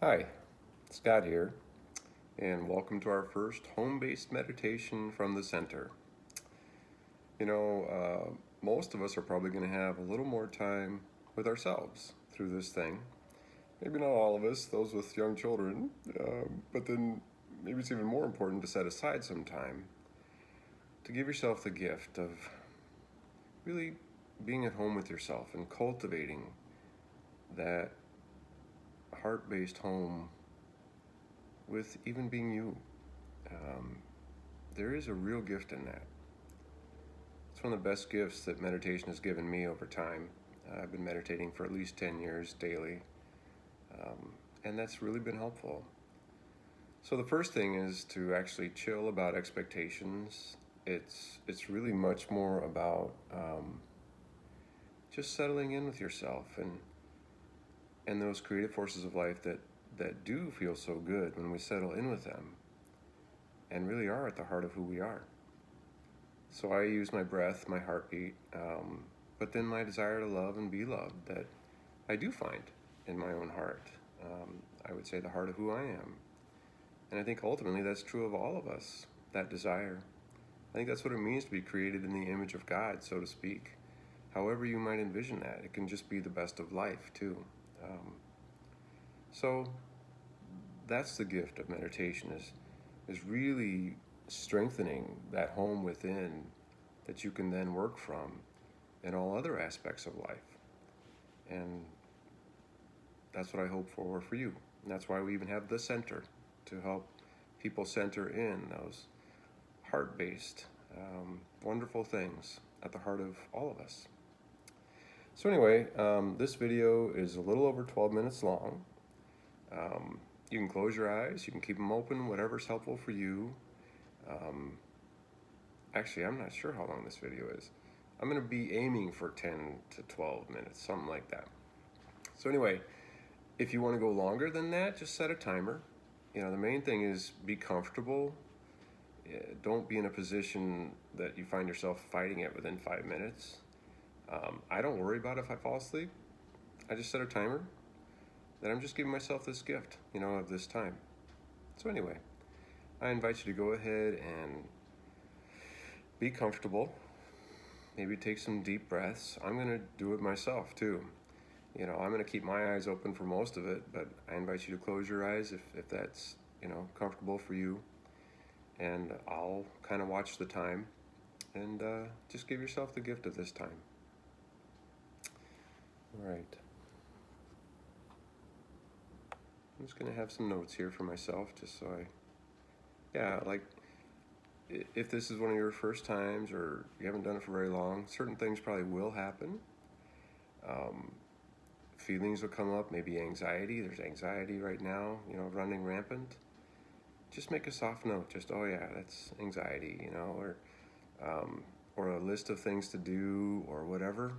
Hi, Scott here, and welcome to our first home-based meditation from the center. You know, most of us are probably going to have a little more time with ourselves through this thing. Maybe not all of us, those with young children, but then maybe it's even more important to set aside some time to give yourself the gift of really being at home with yourself and cultivating that heart-based home with even being you. Um, there is a real gift in that. It's one of the best gifts that meditation has given me over time. I've been meditating for at least 10 years daily, and that's really been helpful. So the first thing is to actually chill about expectations. It's really much more about just settling in with yourself and those creative forces of life that do feel so good when we settle in with them and really are at the heart of who we are. So I use my breath, my heartbeat, but then my desire to love and be loved that I do find in my own heart. I would say the heart of who I am. And I think ultimately that's true of all of us, that desire. I think that's what it means to be created in the image of God, so to speak. However you might envision that, it can just be the best of life too. So that's the gift of meditation is really strengthening that home within that you can then work from in all other aspects of life. And that's what I hope for you. And that's why we even have the center to help people center in those heart-based, wonderful things at the heart of all of us. So anyway, this video is a little over 12 minutes long. You can close your eyes, you can keep them open, whatever's helpful for you. Actually, I'm not sure how long this video is. I'm going to be aiming for 10 to 12 minutes, something like that. So anyway, if you want to go longer than that, just set a timer. You know, the main thing is be comfortable. Don't be in a position that you find yourself fighting it within 5 minutes. I don't worry about if I fall asleep. I just set a timer. Then I'm just giving myself this gift, of this time. So anyway, I invite you to go ahead and be comfortable. Maybe take some deep breaths. I'm going to do it myself too. I'm going to keep my eyes open for most of it, but I invite you to close your eyes if that's, comfortable for you. And I'll kind of watch the time and just give yourself the gift of this time. All right. I'm just going to have some notes here for myself just so if this is one of your first times or you haven't done it for very long, certain things probably will happen. Feelings will come up, maybe anxiety. There's anxiety right now, running rampant. Just make a soft note, just, oh yeah, that's anxiety, or a list of things to do or whatever.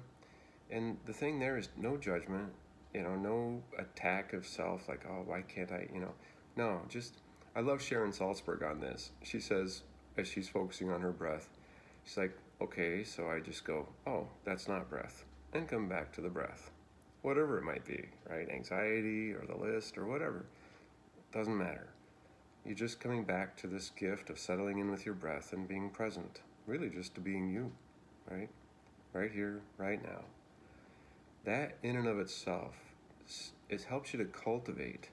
And the thing there is no judgment, no attack of self, like, oh, why can't I, No, just, I love Sharon Salzberg on this. She says, as she's focusing on her breath, she's like, okay, so I just go, oh, that's not breath, and come back to the breath. Whatever it might be, right? Anxiety or the list or whatever. Doesn't matter. You're just coming back to this gift of settling in with your breath and being present. Really just to being you, right? Right here, right now. That in and of itself, it helps you to cultivate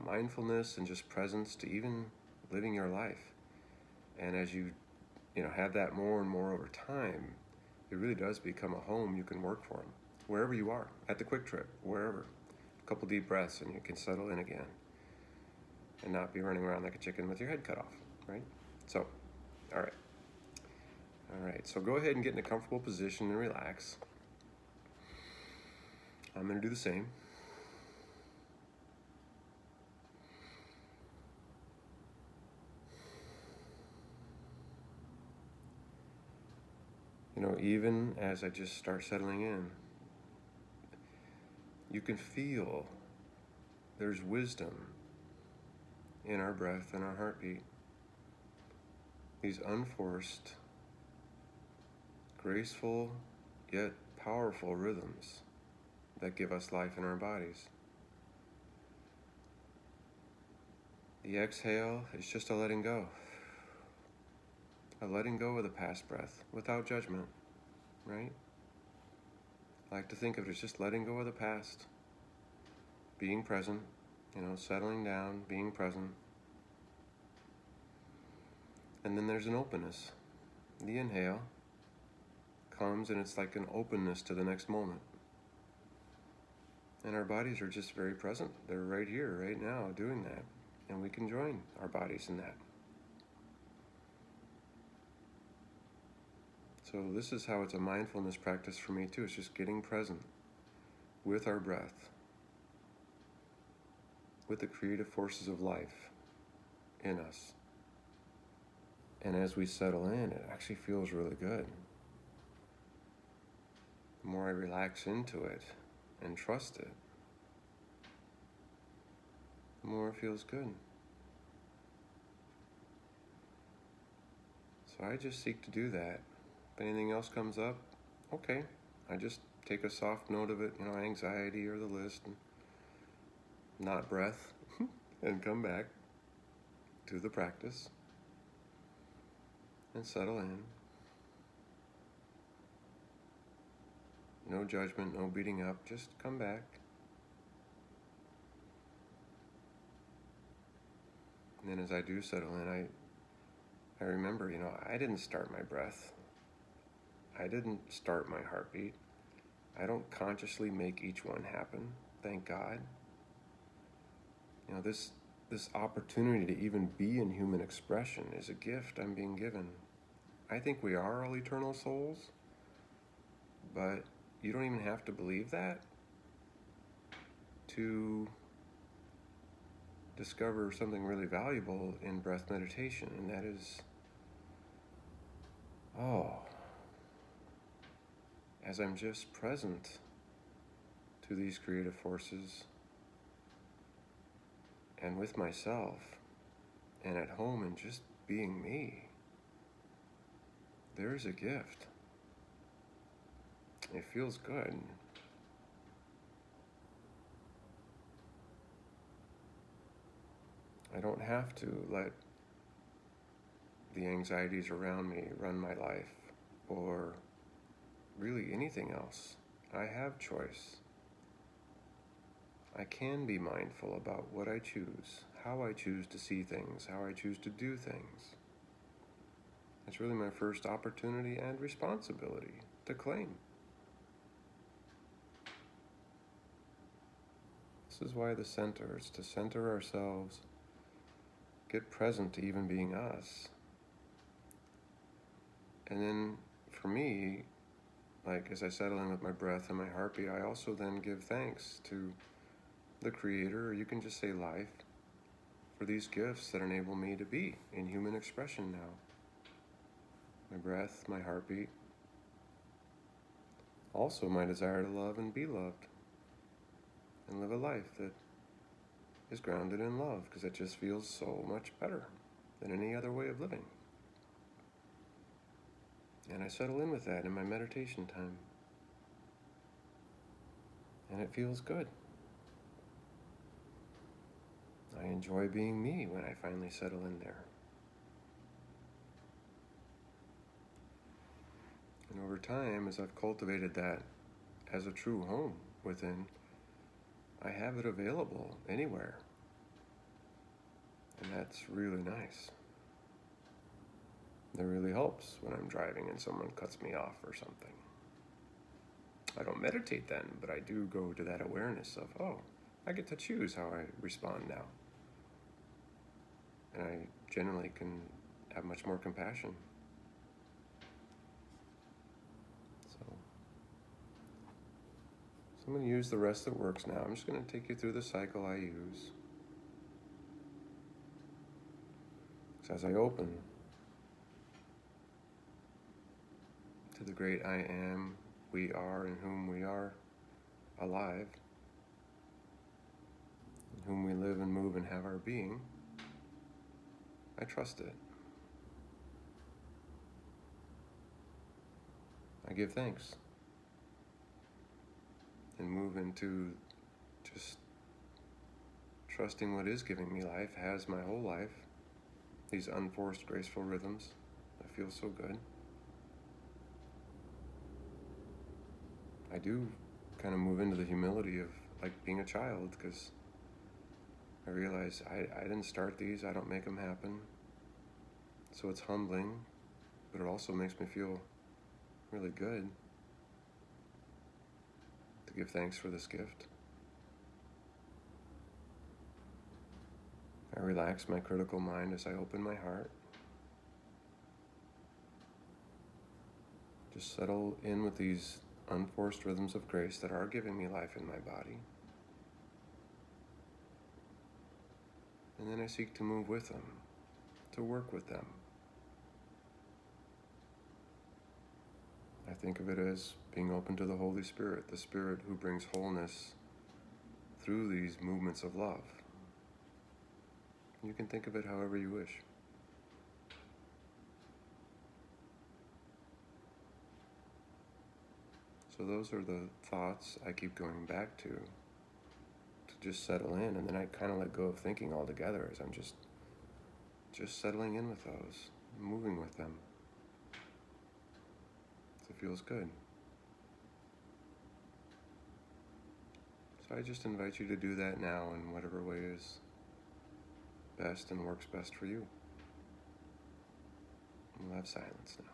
mindfulness and just presence to even living your life. And as you have that more and more over time, it really does become a home you can work from, wherever you are, at the Quick Trip, wherever. A couple deep breaths and you can settle in again and not be running around like a chicken with your head cut off, right? So, all right. All right, so go ahead and get in a comfortable position and relax. I'm going to do the same. Even as I just start settling in, you can feel there's wisdom in our breath and our heartbeat. These unforced, graceful, yet powerful rhythms that give us life in our bodies. The exhale is just a letting go. A letting go of the past breath without judgment, right? I like to think of it as just letting go of the past, being present, settling down, being present. And then there's an openness. The inhale comes and it's like an openness to the next moment. And our bodies are just very present. They're right here, right now, doing that. And we can join our bodies in that. So this is how it's a mindfulness practice for me too. It's just getting present with our breath, with the creative forces of life in us. And as we settle in, it actually feels really good. The more I relax into it and trust it, the more it feels good. So I just seek to do that. If anything else comes up, okay. I just take a soft note of it, anxiety or the list, and not breath, and come back to the practice and settle in. No judgment, no beating up, just come back. And then as I do settle in, I remember, I didn't start my breath. I didn't start my heartbeat. I don't consciously make each one happen, thank God. This opportunity to even be in human expression is a gift I'm being given. I think we are all eternal souls, but you don't even have to believe that to discover something really valuable in breath meditation, and that is, as I'm just present to these creative forces and with myself and at home and just being me, there is a gift. It feels good. I don't have to let the anxieties around me run my life or really anything else. I have choice. I can be mindful about what I choose, how I choose to see things, how I choose to do things. It's really my first opportunity and responsibility to claim. This is why the center is to center ourselves, get present to even being us. And then for me, as I settle in with my breath and my heartbeat, I also then give thanks to the Creator, or you can just say life, for these gifts that enable me to be in human expression now. My breath, my heartbeat, also my desire to love and be loved, and live a life that is grounded in love, because it just feels so much better than any other way of living. And I settle in with that in my meditation time. And it feels good. I enjoy being me when I finally settle in there. And over time, as I've cultivated that as a true home within, I have it available anywhere. And that's really nice. That really helps when I'm driving and someone cuts me off or something. I don't meditate then, but I do go to that awareness of, I get to choose how I respond now. And I generally can have much more compassion. So I'm going to use the rest that works now. I'm just going to take you through the cycle I use. So as I open to the great I am, we are, in whom we are alive, in whom we live and move and have our being, I trust it. I give thanks and move into just trusting what is giving me life has my whole life. These unforced, graceful rhythms. I feel so good. I do kind of move into the humility of like being a child, because I realize I didn't start these, I don't make them happen. So it's humbling, but it also makes me feel really good to give thanks for this gift. I relax my critical mind as I open my heart. Just settle in with these unforced rhythms of grace that are giving me life in my body. And then I seek to move with them, to work with them. I think of it as being open to the Holy Spirit, the Spirit who brings wholeness through these movements of love. You can think of it however you wish. So those are the thoughts I keep going back to just settle in, and then I kind of let go of thinking altogether as I'm just settling in with those, moving with them. So it feels good. So I just invite you to do that now in whatever way is best and works best for you. We'll have silence now.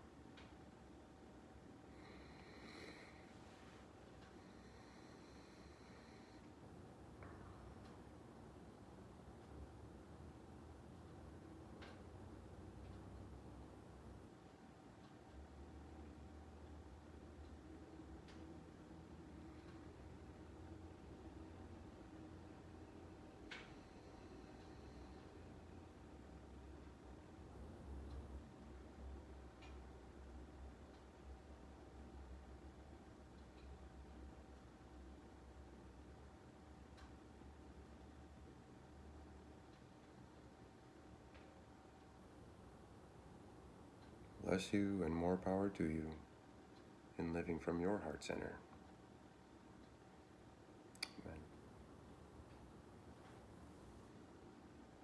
Bless you and more power to you in living from your heart center.